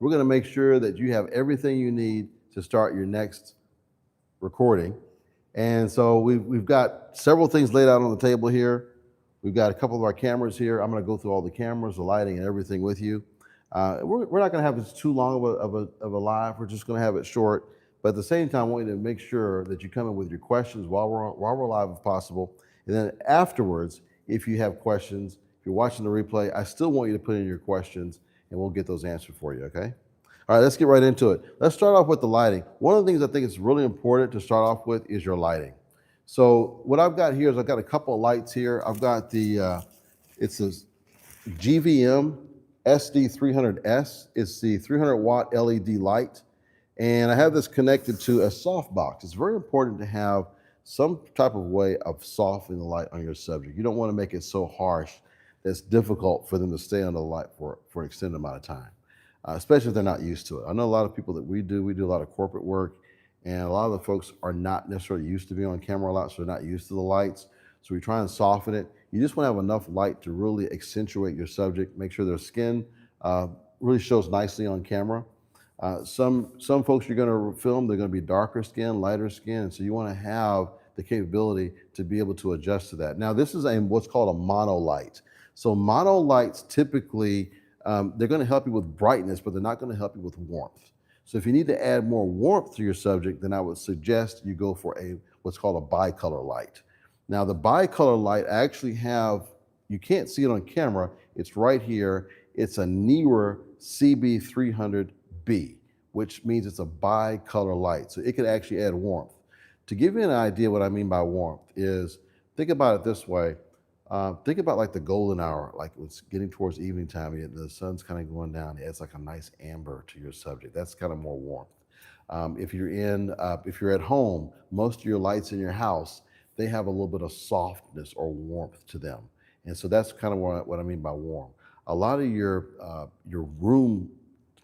we're gonna make sure that you have everything you need to start your next recording. And so we've got several things laid out on the table here. We've got a couple of our cameras here. I'm gonna go through all the cameras, the lighting, and everything with you. We're not gonna have this too long of a live. We're just gonna have it short. But at the same time, I want you to make sure that you come in with your questions while we're live if possible. And then afterwards, if you have questions, if you're watching the replay, I still want you to put in your questions and we'll get those answered for you, okay? All right, let's get right into it. Let's start off with the lighting. One of the things I think is really important to start off with is your lighting. So what I've got here is I've got a couple of lights here. I've got the, it's a GVM SD300S. It's the 300 watt LED light. And I have this connected to a softbox. It's very important to have some type of way of softening the light on your subject. You don't want to make it so harsh that it's difficult for them to stay under the light for an extended amount of time, especially if they're not used to it. I know a lot of people that we do a lot of corporate work, and a lot of the folks are not necessarily used to being on camera a lot, so they're not used to the lights. So we try and soften it. You just want to have enough light to really accentuate your subject, make sure their skin really shows nicely on camera. Some folks you're going to film, they're going to be darker skin, lighter skin, and so you want to have the capability to be able to adjust to that. Now, this is what's called a monolight. So monolights typically, they're going to help you with brightness, but they're not going to help you with warmth. So if you need to add more warmth to your subject, then I would suggest you go for what's called a bicolor light. Now, the bicolor light actually you can't see it on camera, it's right here. It's a Neewer CB300B, which means it's a bicolor light. So it could actually add warmth. To give you an idea what I mean by warmth is, think about it this way. Think about like the golden hour, like it's getting towards evening time, the sun's kind of going down. It adds like a nice amber to your subject. That's kind of more warmth. If you're at home, most of your lights in your house, they have a little bit of softness or warmth to them. And so that's kind of what I mean by warm. A lot of your room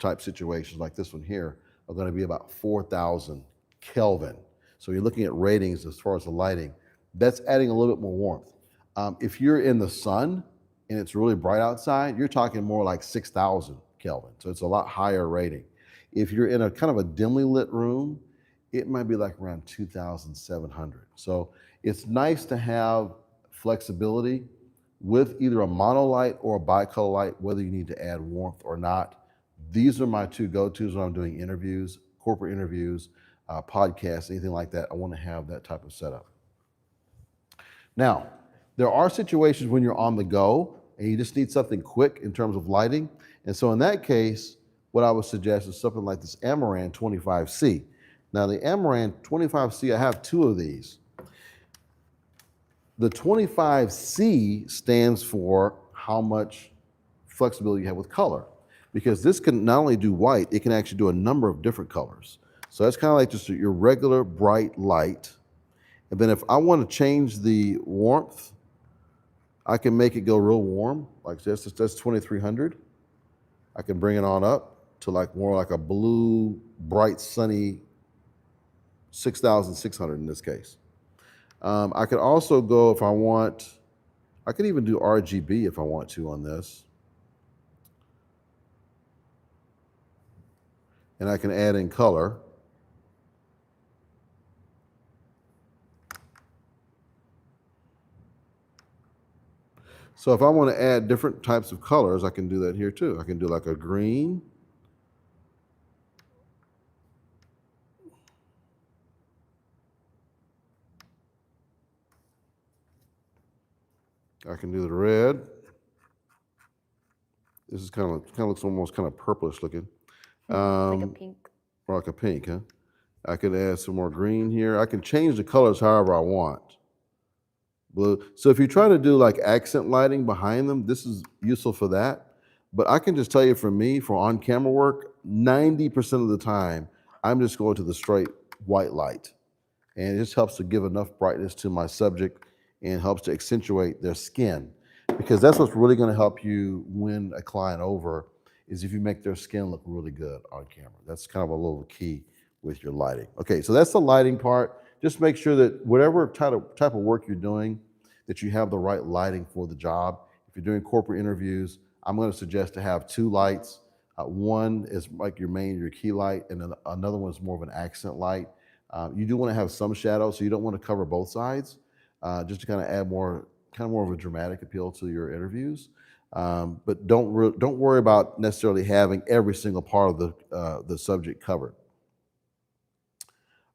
type situations like this one here are going to be about 4,000 Kelvin. So you're looking at ratings as far as the lighting. That's adding a little bit more warmth. If you're in the sun and it's really bright outside, you're talking more like 6,000 Kelvin. So it's a lot higher rating. If you're in a kind of a dimly lit room, it might be like around 2,700. So it's nice to have flexibility with either a monolight or a bicolor light, whether you need to add warmth or not. These are my two go-tos when I'm doing interviews, corporate interviews, podcasts, anything like that. I want to have that type of setup. Now, there are situations when you're on the go and you just need something quick in terms of lighting. And so in that case, what I would suggest is something like this Amaran 25C. Now the Amaran 25C, I have two of these. The 25C stands for how much flexibility you have with color, because this can not only do white, it can actually do a number of different colors. So that's kind of like just your regular bright light. And then if I want to change the warmth, I can make it go real warm, like this. That's 2300. I can bring it on up to like more like a blue, bright, sunny 6,600 in this case. I could also go if I want, I could even do RGB if I want to on this. And I can add in color. So if I want to add different types of colors, I can do that here too. I can do like a green. I can do the red. This is kind of looks almost kind of purplish looking. Like a pink. Or like a pink, huh? I could add some more green here. I can change the colors however I want. Blue. So if you try to do like accent lighting behind them, this is useful for that. But I can just tell you for me, for on-camera work, 90% of the time, I'm just going to the straight white light. And it just helps to give enough brightness to my subject and helps to accentuate their skin. Because that's what's really going to help you win a client over, is if you make their skin look really good on camera. That's kind of a little key with your lighting. Okay, so that's the lighting part. Just make sure that whatever type of work you're doing, that you have the right lighting for the job. If you're doing corporate interviews, I'm going to suggest to have two lights. One is like your key light, and then another one is more of an accent light. You do want to have some shadow, so you don't want to cover both sides, just to kind of add more of a dramatic appeal to your interviews. But don't worry about necessarily having every single part of the subject covered.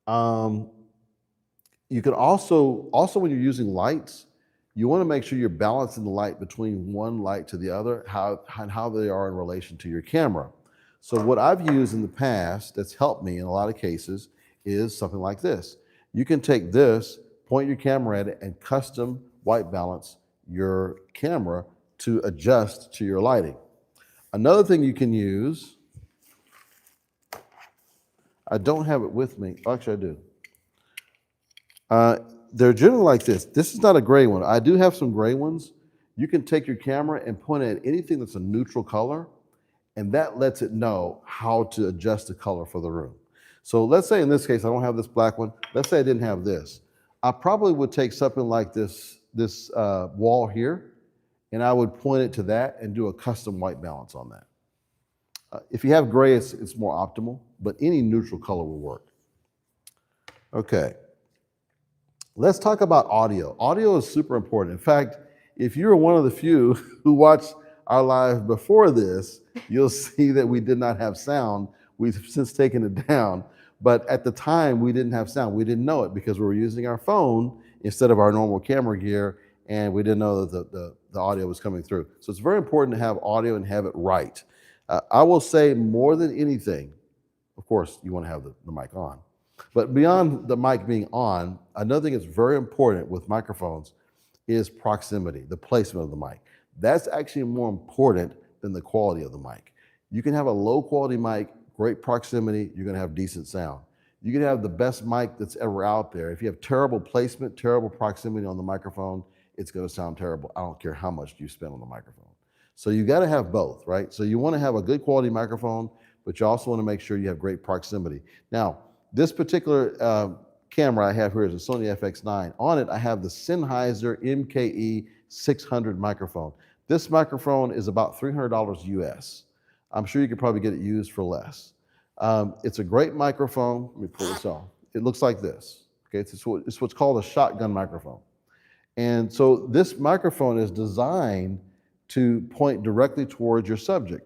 You can also when you're using lights, you want to make sure you're balancing the light between one light to the other, how they are in relation to your camera. So what I've used in the past that's helped me in a lot of cases is something like this. You can take this, point your camera at it, and custom white balance your camera to adjust to your lighting. Another thing you can use, I don't have it with me, actually I do. They're generally like this. This is not a gray one. I do have some gray ones. You can take your camera and point it at anything that's a neutral color, and that lets it know how to adjust the color for the room. So let's say in this case, I don't have this black one. Let's say I didn't have this. I probably would take something like this wall here, and I would point it to that and do a custom white balance on that. If you have gray, it's more optimal, but any neutral color will work. Okay. Let's talk about audio. Audio is super important. In fact, if you're one of the few who watched our live before this, you'll see that we did not have sound. We've since taken it down, but at the time we didn't have sound. We didn't know it because we were using our phone instead of our normal camera gear, and we didn't know that the audio was coming through. So it's very important to have audio and have it right. I will say more than anything, of course, you want to have the mic on. But beyond the mic being on, another thing that's very important with microphones is proximity, the placement of the mic. That's actually more important than the quality of the mic. You can have a low quality mic, great proximity, you're gonna have decent sound. You can have the best mic that's ever out there. If you have terrible placement, terrible proximity on the microphone, it's gonna sound terrible. I don't care how much you spend on the microphone. So you gotta have both, right? So you wanna have a good quality microphone, but you also wanna make sure you have great proximity. Now, this particular camera I have here is a Sony FX9. On it, I have the Sennheiser MKE 600 microphone. This microphone is about $300 US. I'm sure you could probably get it used for less. It's a great microphone. Let me pull this off. It looks like this. Okay, it's what's called a shotgun microphone. And so this microphone is designed to point directly towards your subject.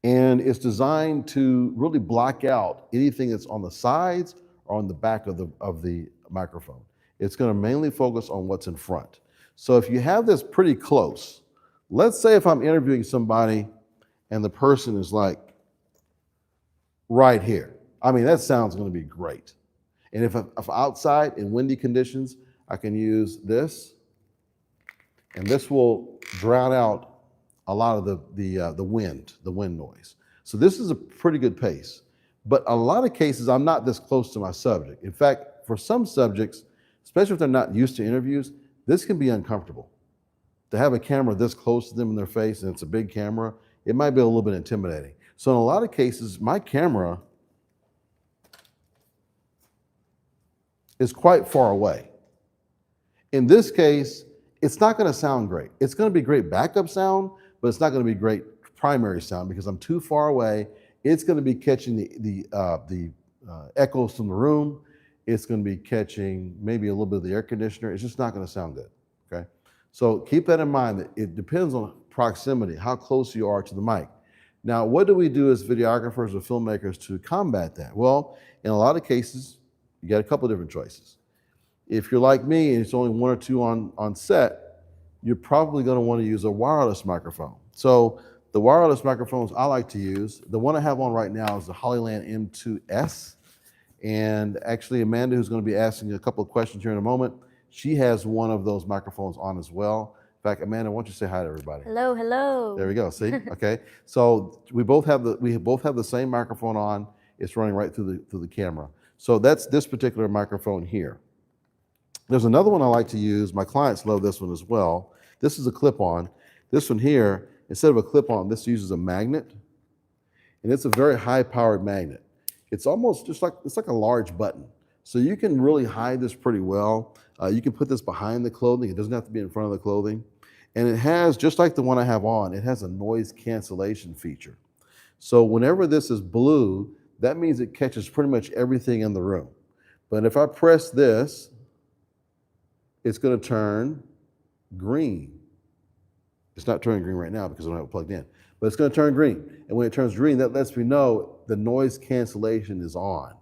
And it's designed to really block out anything that's on the sides or on the back of the microphone. It's going to mainly focus on what's in front. So if you have this pretty close, let's say if I'm interviewing somebody and the person is like right here. I mean, that sound's going to be great. And if outside in windy conditions, I can use this, and this will drown out a lot of the wind noise. So this is a pretty good pace. But a lot of cases, I'm not this close to my subject. In fact, for some subjects, especially if they're not used to interviews, this can be uncomfortable. To have a camera this close to them in their face, and it's a big camera, it might be a little bit intimidating. So in a lot of cases, my camera is quite far away. In this case, it's not going to sound great. It's going to be great backup sound, but it's not going to be great primary sound because I'm too far away. It's going to be catching the echoes from the room. It's going to be catching maybe a little bit of the air conditioner. It's just not going to sound good, okay? So keep that in mind that it depends on proximity, how close you are to the mic. Now, what do we do as videographers or filmmakers to combat that? Well, in a lot of cases, you got a couple of different choices. If you're like me and it's only one or two on set, you're probably going to want to use a wireless microphone. So the wireless microphones I like to use, the one I have on right now is the Hollyland M2S. And actually Amanda, who's going to be asking a couple of questions here in a moment, she has one of those microphones on as well. In fact, Amanda, why don't you say hi to everybody? Hello, hello. There we go, see, okay. So we both have the same microphone on. It's running right through the camera. So that's this particular microphone here. There's another one I like to use. My clients love this one as well. This is a clip-on. This one here, instead of a clip-on, this uses a magnet, and it's a very high-powered magnet. It's almost just like, it's like a large button. So you can really hide this pretty well. You can put this behind the clothing. It doesn't have to be in front of the clothing. And it has, just like the one I have on, it has a noise cancellation feature. So whenever this is blue, that means it catches pretty much everything in the room. But if I press this, it's going to turn green. It's not turning green right now because I don't have it plugged in, but it's going to turn green. And when it turns green, that lets me know the noise cancellation is on.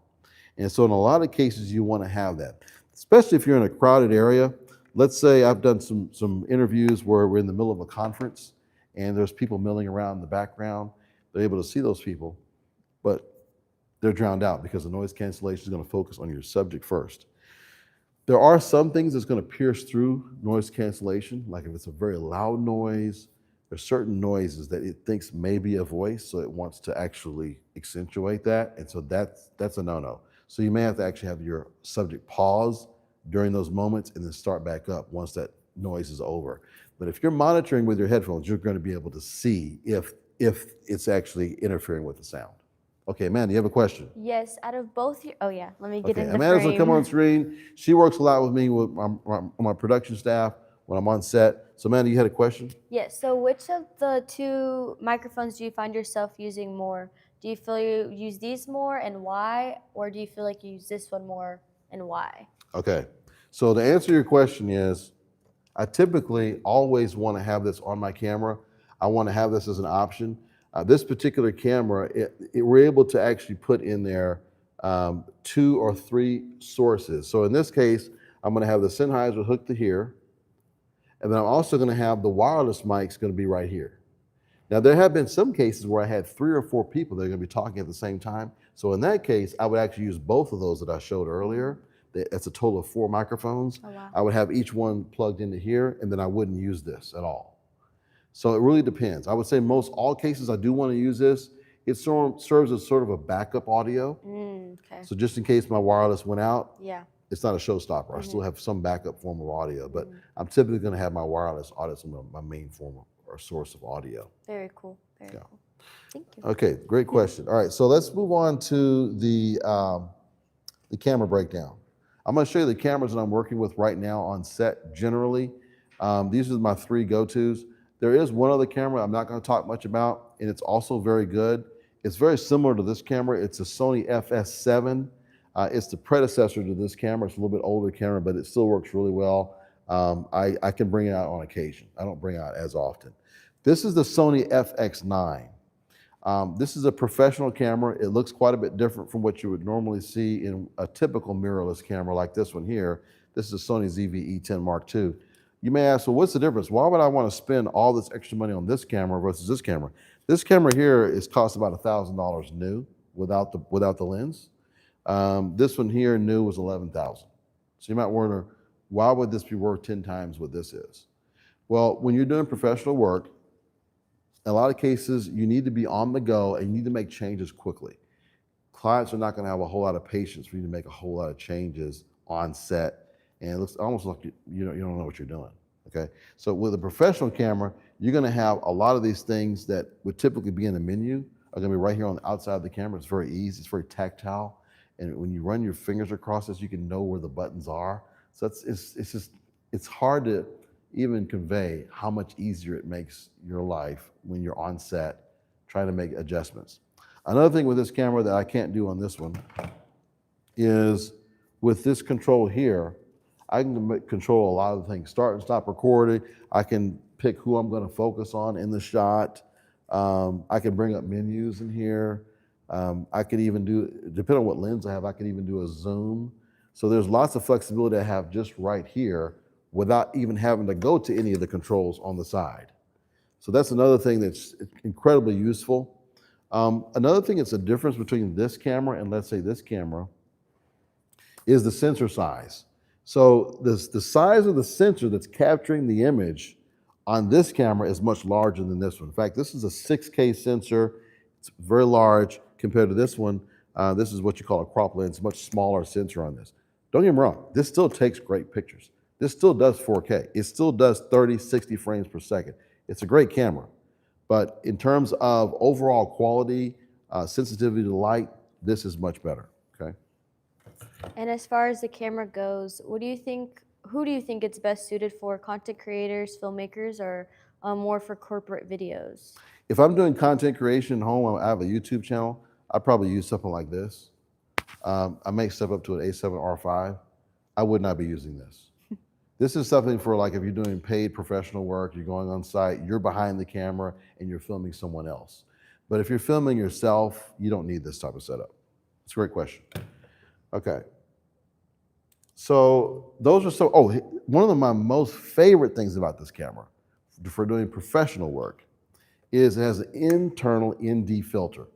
And so in a lot of cases, you want to have that, especially if you're in a crowded area. Let's say I've done some interviews where we're in the middle of a conference and there's people milling around in the background. They're able to see those people, but they're drowned out because the noise cancellation is going to focus on your subject first. There are some things that's going to pierce through noise cancellation, like if it's a very loud noise, there's certain noises that it thinks may be a voice, so it wants to actually accentuate that, and so that's a no-no. So you may have to actually have your subject pause during those moments and then start back up once that noise is over. But if you're monitoring with your headphones, you're going to be able to see if it's actually interfering with the sound. Okay, Amanda, you have a question? Yes, out of both your, oh yeah, let me get in the Amanda's gonna frame. come on screen. She works a lot with me, with my production staff when I'm on set. So Amanda, you had a question? Yes, so which of the two microphones do you find yourself using more? Do you feel you use these more and why? Or do you feel like you use this one more and why? Okay, so the answer to your question is, I typically always want to have this on my camera. I want to have this as an option. This particular camera, we're able to actually put in there 2 or 3 sources. So in this case, I'm going to have the Sennheiser hooked to here, and then I'm also going to have the wireless mics going to be right here. Now there have been some cases where I had 3 or 4 people that are going to be talking at the same time. So in that case, I would actually use both of those that I showed earlier. That's a total of 4 microphones. Oh, wow. I would have each one plugged into here, and then I wouldn't use this at all. So it really depends. I would say most all cases I do want to use this. It serves as sort of a backup audio. Okay. So just in case my wireless went out, Yeah. it's not a showstopper. I still have some backup form of audio, but I'm typically going to have my wireless audio as my main form or source of audio. Very cool. Very cool. Thank you. Okay, great question. All right, so let's move on to the camera breakdown. I'm going to show you the cameras that I'm working with right now on set generally. These are my 3 go-tos. There is one other camera I'm not going to talk much about, and it's also very good. It's very similar to this camera. It's a Sony FS7. It's the predecessor to this camera. It's a little bit older camera, but it still works really well. I can bring it out on occasion. I don't bring it out as often. This is the Sony FX9. This is a professional camera. It looks quite a bit different from what you would normally see in a typical mirrorless camera like this one here. This is a Sony ZV-E10 Mark II. You may ask, well, what's the difference? Why would I want to spend all this extra money on this camera versus this camera? This camera here costs about $1,000 new without the lens. This one here new was $11,000. So you might wonder, why would this be worth 10 times what this is? Well, when you're doing professional work, in a lot of cases, you need to be on the go and you need to make changes quickly. Clients are not going to have a whole lot of patience for you to make a whole lot of changes on set. And it looks almost like you don't know what you're doing, okay? So with a professional camera, you're gonna have a lot of these things that would typically be in the menu are gonna be right here on the outside of the camera. It's very easy, it's very tactile. And when you run your fingers across this, you can know where the buttons are. So it's hard to even convey how much easier it makes your life when you're on set trying to make adjustments. Another thing with this camera that I can't do on this one is with this control here, I can control a lot of things. Start and stop recording. I can pick who I'm going to focus on in the shot. I can bring up menus in here. I could even do, depending on what lens I have, I could even do a zoom. So there's lots of flexibility I have just right here without even having to go to any of the controls on the side. So that's another thing that's incredibly useful. Another thing that's a difference between this camera and let's say this camera is the sensor size. So the size of the sensor that's capturing the image on this camera is much larger than this one. In fact, this is a 6K sensor. It's very large compared to this one. This is what you call a crop lens, much smaller sensor on this. Don't get me wrong, this still takes great pictures. This still does 4K. It still does 30, 60 frames per second. It's a great camera. But in terms of overall quality, sensitivity to light, this is much better, okay? And as far as the camera goes, what do you think who do you think it's best suited for? Content creators, filmmakers, or more for corporate videos? If I'm doing content creation at home, I have a YouTube channel, I'd probably use something like this. I may step up to an A7R V. I would not be using this. This is something for like if you're doing paid professional work, you're going on site, you're behind the camera and you're filming someone else. But if you're filming yourself, you don't need this type of setup. It's a great question. Okay. So those are one of my most favorite things about this camera for doing professional work is it has an internal ND filter.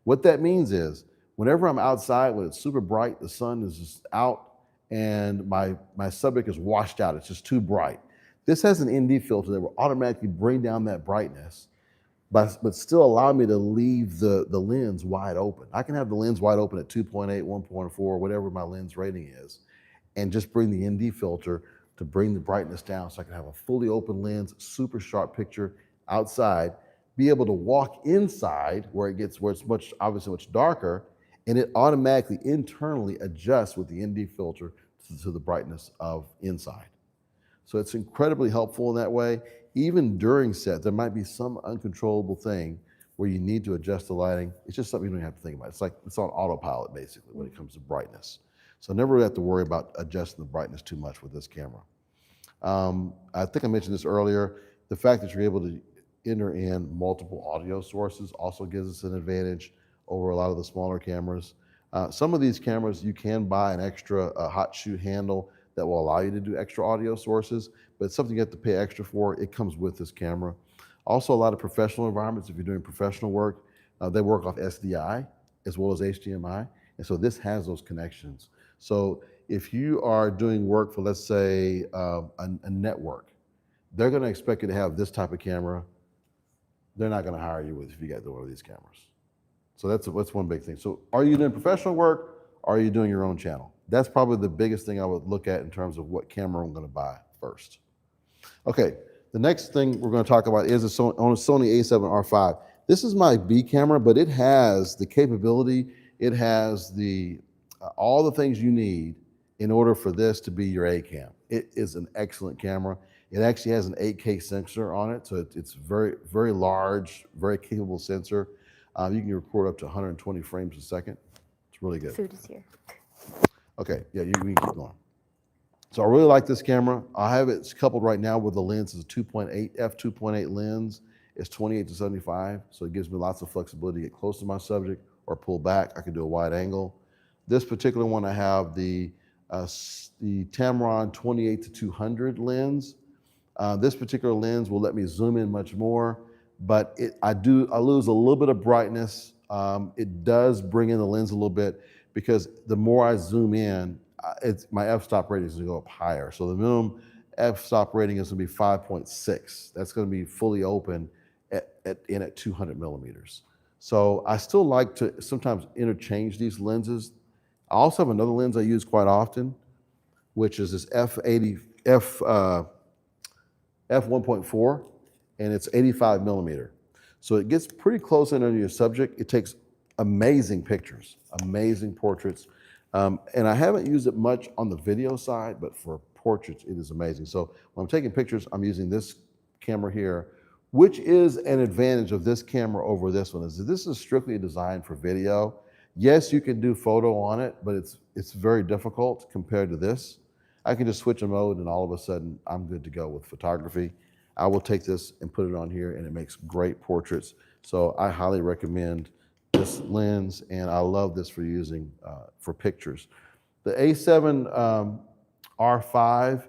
What that means is whenever I'm outside when it's super bright, the sun is just out and my subject is washed out, it's just too bright. This has an ND filter that will automatically bring down that brightness, but still allow me to leave the lens wide open. I can have the lens wide open at 2.8, 1.4, whatever my lens rating is, and just bring the ND filter to bring the brightness down so I can have a fully open lens, super sharp picture outside, be able to walk inside where it's obviously much darker, and it automatically internally adjusts with the ND filter to the brightness of inside. So it's incredibly helpful in that way. Even during set, there might be some uncontrollable thing where you need to adjust the lighting. It's just something you don't have to think about. It's like it's on autopilot basically when it comes to brightness. So never really have to worry about adjusting the brightness too much with this camera. I think I mentioned this earlier. The fact that you're able to enter in multiple audio sources also gives us an advantage over a lot of the smaller cameras. Some of these cameras, you can buy an extra hot shoe handle that will allow you to do extra audio sources, but it's something you have to pay extra for. It comes with this camera. Also, a lot of professional environments, if you're doing professional work, they work off SDI as well as HDMI, and so this has those connections. So if you are doing work for, let's say, a network, they're going to expect you to have this type of camera. They're not going to hire you if you got one of these cameras. So that's one big thing. So are you doing professional work, or are you doing your own channel? That's probably the biggest thing I would look at in terms of what camera I'm going to buy first. Okay, the next thing we're going to talk about is on a Sony A7R V. This is my B camera, but it has the capability, it has all the things you need in order for this to be your A cam. It is an excellent camera. It actually has an 8K sensor on it, so it's very, very large, very capable sensor. You can record up to 120 frames a second. It's really good. Food is here. Okay, yeah, we can keep going. So I really like this camera. I have it coupled right now with the lens is a 2.8 f2.8 lens. It's 28 to 75, so it gives me lots of flexibility to get close to my subject or pull back. I can do a wide angle. This particular one, I have the Tamron 28 to 200 lens. This particular lens will let me zoom in much more, but I lose a little bit of brightness. It does bring in the lens a little bit because the more I zoom in, my f-stop rating is going to go up higher. So the minimum f-stop rating is going to be 5.6. That's going to be fully open at 200 millimeters. So I still like to sometimes interchange these lenses. I also have another lens I use quite often, which is this f1.4, and it's 85 millimeter. So it gets pretty close in under your subject. It takes amazing pictures, amazing portraits. And I haven't used it much on the video side, but for portraits, it is amazing. So when I'm taking pictures, I'm using this camera here, which is an advantage of this camera over this one. This is strictly designed for video. Yes, you can do photo on it, but it's very difficult compared to this. I can just switch a mode and all of a sudden I'm good to go with photography. I will take this and put it on here and it makes great portraits. So I highly recommend this lens, and I love this for using for pictures. The A7R V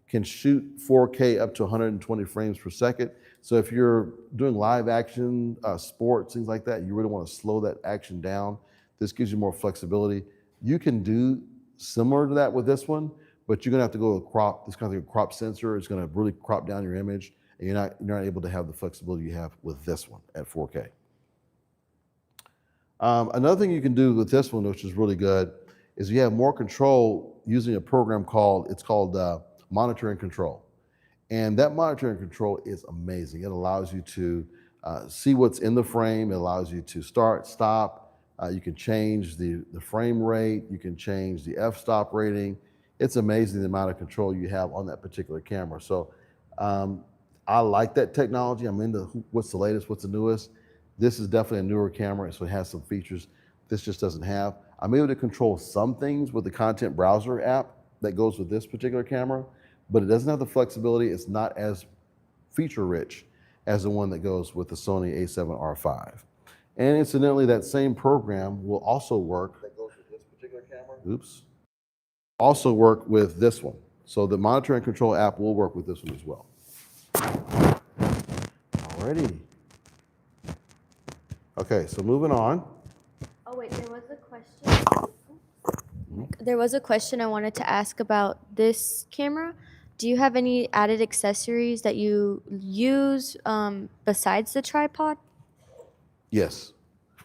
can shoot 4K up to 120 frames per second. So if you're doing live action, sports, things like that, you really want to slow that action down. This gives you more flexibility. You can do similar to that with this one, but you're gonna have to go with crop. This kind of like a crop sensor. It's gonna really crop down your image, and you're not able to have the flexibility you have with this one at 4K. Another thing you can do with this one, which is really good, is you have more control using a program called Monitor and Control. And that monitor and control is amazing. It allows you to see what's in the frame. It allows you to start, stop. You can change the frame rate. You can change the f-stop rating. it's amazing the amount of control you have on that particular camera. So I like that technology. I'm into what's the latest, what's the newest. This is definitely a newer camera, so it has some features this just doesn't have. I'm able to control some things with the content browser app that goes with this particular camera, but it doesn't have the flexibility. It's not as feature rich as the one that goes with the Sony A7R V. And incidentally, that same program will also work, that goes with this particular camera, also work with this one. So the monitor and control app will work with this one as well. Alrighty. Okay, so moving on. Oh wait, there was a question. There was a question I wanted to ask about this camera. Do you have any added accessories that you use besides the tripod? Yes.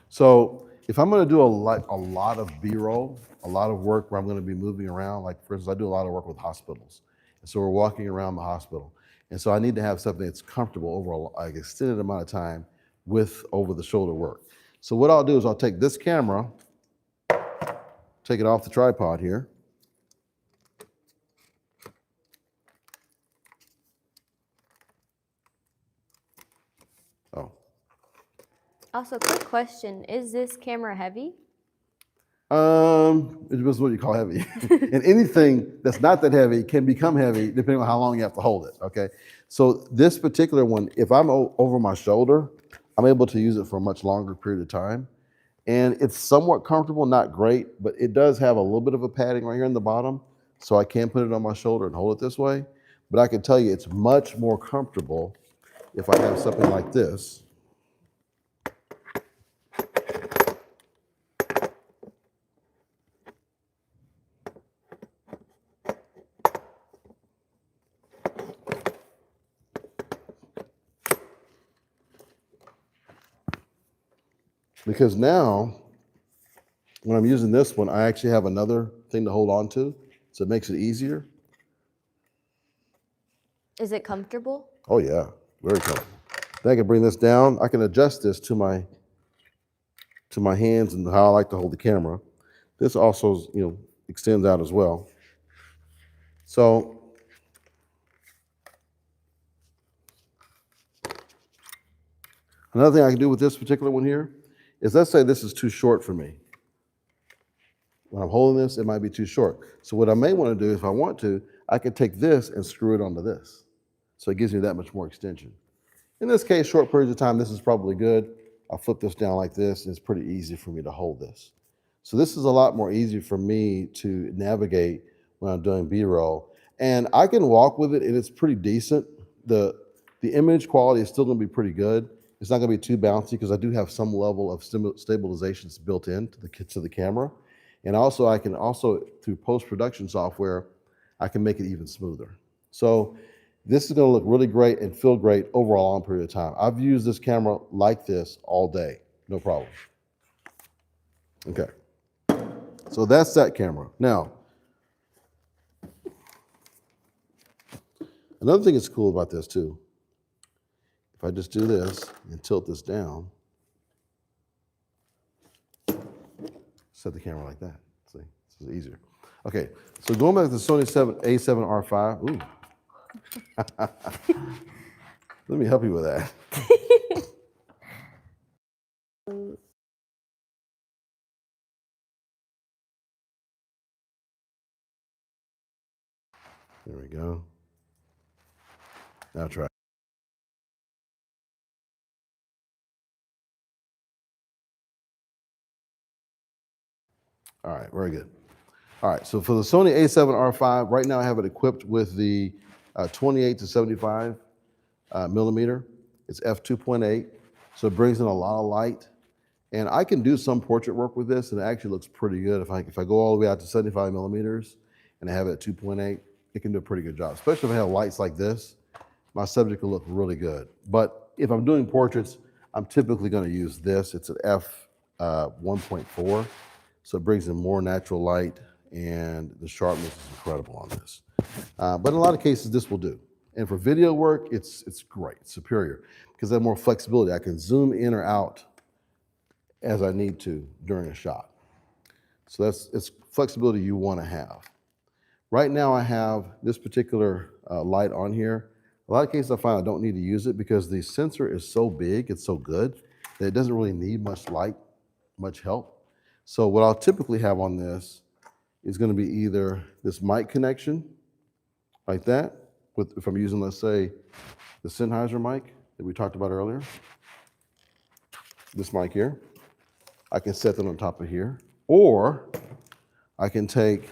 So if I'm going to do a lot of B-roll, a lot of work where I'm going to be moving around, like for instance, I do a lot of work with hospitals. And so we're walking around the hospital. And so I need to have something that's comfortable over an extended amount of time with over-the-shoulder work. So what I'll do is I'll take this camera, take it off the tripod here. Oh. Also, quick question, is this camera heavy? It depends what you call heavy. And anything that's not that heavy can become heavy depending on how long you have to hold it, okay? So this particular one, if I'm over my shoulder, I'm able to use it for a much longer period of time. And it's somewhat comfortable, not great, but it does have a little bit of a padding right here in the bottom, so I can put it on my shoulder and hold it this way. But I can tell you it's much more comfortable if I have something like this. Because now, when I'm using this one, I actually have another thing to hold on to, so it makes it easier. Is it comfortable? Oh yeah, very comfortable. Then I can bring this down. I can adjust this to my hands and how I like to hold the camera. This also, extends out as well. So another thing I can do with this particular one here is, let's say this is too short for me. When I'm holding this, it might be too short. So what I may want to do, if I want to, I could take this and screw it onto this. So it gives me that much more extension. In this case, short periods of time, this is probably good. I'll flip this down like this, and it's pretty easy for me to hold this. So this is a lot more easy for me to navigate when I'm doing B-roll. And I can walk with it, and it's pretty decent. The image quality is still going to be pretty good. It's not going to be too bouncy because I do have some level of stabilization built into the camera. And also, I can through post-production software, I can make it even smoother. So this is going to look really great and feel great over a long period of time. I've used this camera like this all day, no problem. Okay, so that's that camera. Now, another thing that's cool about this too, if I just do this and tilt this down, set the camera like that. See, this is easier. Okay, so going back to the Sony A7R V. Ooh. Let me help you with that. There we go. Now try. All right, very good. All right, so for the Sony A7R V, right now I have it equipped with the 28 to 75 millimeter. It's f2.8, so it brings in a lot of light. And I can do some portrait work with this, and it actually looks pretty good. If I go all the way out to 75 millimeters and I have it at 2.8, it can do a pretty good job. Especially if I have lights like this, my subject will look really good. But if I'm doing portraits, I'm typically going to use this. It's an f1.4, so it brings in more natural light, and the sharpness is incredible on this. But in a lot of cases, this will do. And for video work, it's great, it's superior, because I have more flexibility. I can zoom in or out as I need to during a shot. So it's flexibility you want to have. Right now I have this particular light on here. A lot of cases I find I don't need to use it because the sensor is so big, it's so good, that it doesn't really need much light, much help. So what I'll typically have on this is gonna be either this mic connection, like that, if I'm using, let's say, the Sennheiser mic that we talked about earlier, this mic here. I can set that on top of here, or I can take,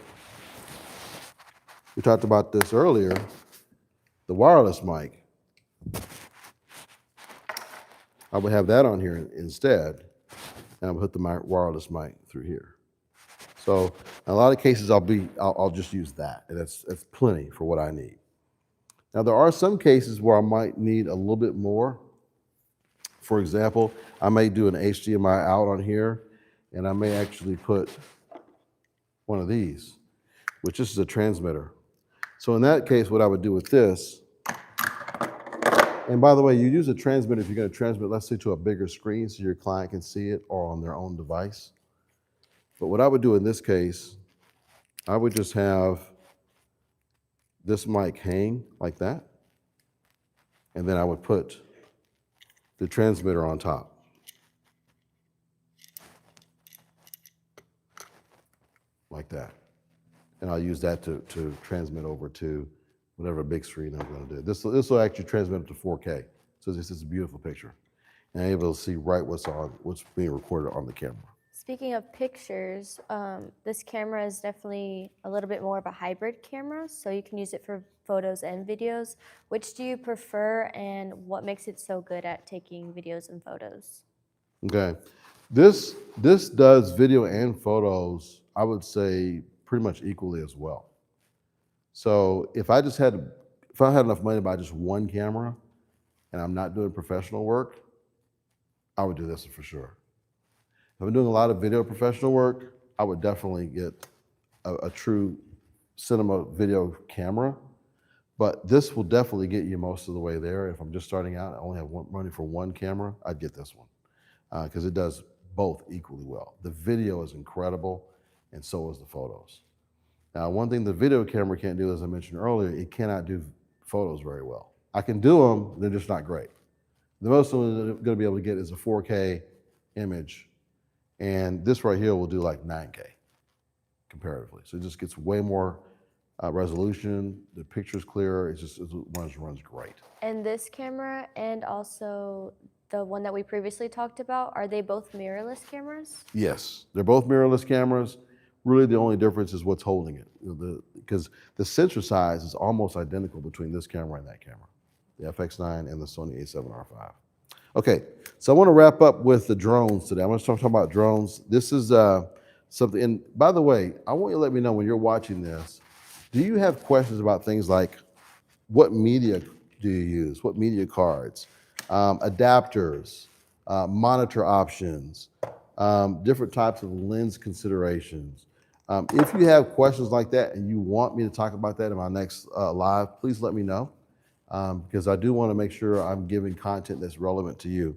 we talked about this earlier, the wireless mic. I would have that on here instead, and I would put the wireless mic through here. So in a lot of cases, I'll just use that, and that's plenty for what I need. Now there are some cases where I might need a little bit more. For example, I may do an HDMI out on here, and I may actually put one of these, which this is a transmitter. So in that case, what I would do with this, and by the way, you use a transmitter if you're going to transmit, let's say, to a bigger screen so your client can see it or on their own device. But what I would do in this case, I would just have this mic hang like that, and then I would put the transmitter on top. Like that. And I'll use that to transmit over to whatever big screen I'm going to do. This will actually transmit it to 4K. So this is a beautiful picture. And I'm able to see right what's being recorded on the camera. Speaking of pictures, this camera is definitely a little bit more of a hybrid camera, so you can use it for photos and videos. Which do you prefer, and what makes it so good at taking videos and photos? Okay, this does video and photos, I would say, pretty much equally as well. So if I had enough money to buy just one camera, and I'm not doing professional work, I would do this for sure. If I'm doing a lot of video professional work, I would definitely get a true cinema video camera, but this will definitely get you most of the way there. If I'm just starting out, I only have money for one camera, I'd get this one because it does both equally well. The video is incredible, and so is the photos. Now, one thing the video camera can't do, as I mentioned earlier, it cannot do photos very well. I can do them, they're just not great. The most I'm going to be able to get is a 4K image, and this right here will do like 9K comparatively. So it just gets way more resolution, the picture's clearer, it runs great. And this camera and also the one that we previously talked about, are they both mirrorless cameras? Yes, they're both mirrorless cameras. Really the only difference is what's holding it, because the sensor size is almost identical between this camera and that camera, the FX9 and the Sony A7R V. Okay, so I want to wrap up with the drones today. I'm going to start talking about drones. This is something, and by the way, I want you to let me know when you're watching this, do you have questions about things like what media do you use, what media cards, adapters, monitor options, different types of lens considerations. If you have questions like that and you want me to talk about that in my next live, please let me know. Because I do want to make sure I'm giving content that's relevant to you.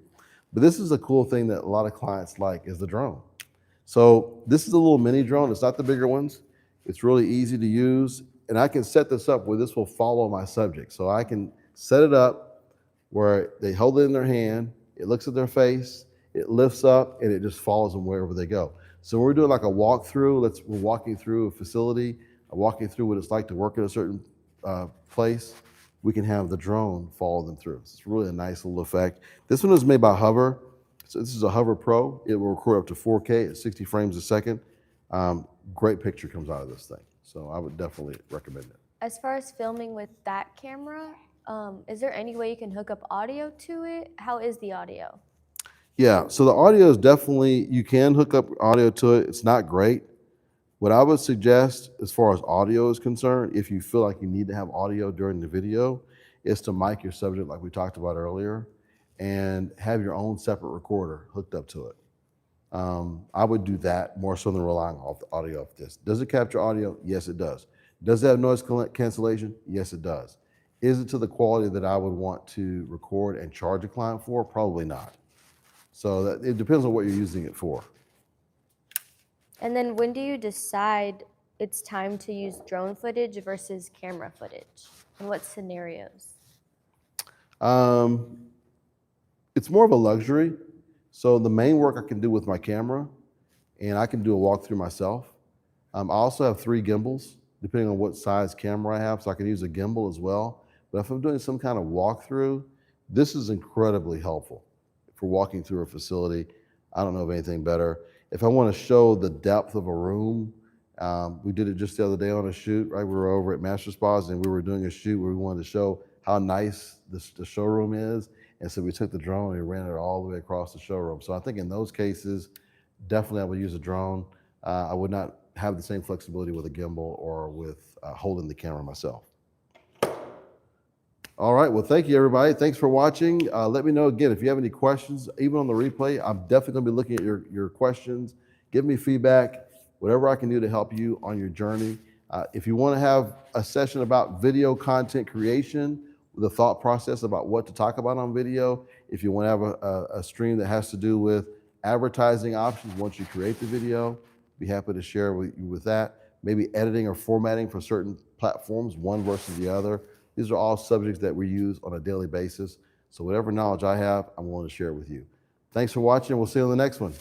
But this is a cool thing that a lot of clients like is the drone. So this is a little mini drone. It's not the bigger ones. It's really easy to use. And I can set this up where this will follow my subject. So I can set it up where they hold it in their hand, it looks at their face, it lifts up, and it just follows them wherever they go. So we're doing like a walkthrough. We're walking through a facility, walking through what it's like to work in a certain place. We can have the drone follow them through. It's really a nice little effect. This one is made by Hover. So this is a Hover Pro. It will record up to 4K at 60 frames a second. Great picture comes out of this thing. So I would definitely recommend it. As far as filming with that camera, is there any way you can hook up audio to it? How is the audio? Yeah, so the audio is definitely, you can hook up audio to it. It's not great. What I would suggest as far as audio is concerned, if you feel like you need to have audio during the video, is to mic your subject like we talked about earlier and have your own separate recorder hooked up to it. I would do that more so than relying off the audio of this. Does it capture audio? Yes, it does. Does it have noise cancellation? Yes, it does. Is it to the quality that I would want to record and charge a client for? Probably not. So it depends on what you're using it for. And then when do you decide it's time to use drone footage versus camera footage? In what scenarios? It's more of a luxury. So the main work I can do with my camera, and I can do a walkthrough myself. I also have 3 gimbals, depending on what size camera I have, so I can use a gimbal as well. But if I'm doing some kind of walkthrough, this is incredibly helpful for walking through a facility. I don't know of anything better. If I want to show the depth of a room, we did it just the other day on a shoot, right? We were over at Master Spas and we were doing a shoot where we wanted to show how nice the showroom is. And so we took the drone and ran it all the way across the showroom. So I think in those cases, definitely I would use a drone. I would not have the same flexibility with a gimbal or with holding the camera myself. All right, well, thank you, everybody. Thanks for watching. Let me know, again, if you have any questions, even on the replay. I'm definitely going to be looking at your questions. Give me feedback, whatever I can do to help you on your journey. If you want to have a session about video content creation, the thought process about what to talk about on video, if you want to have a stream that has to do with advertising options once you create the video, be happy to share with you with that. Maybe editing or formatting for certain platforms, one versus the other. These are all subjects that we use on a daily basis. So whatever knowledge I have, I'm willing to share it with you. Thanks for watching. We'll see you on the next one.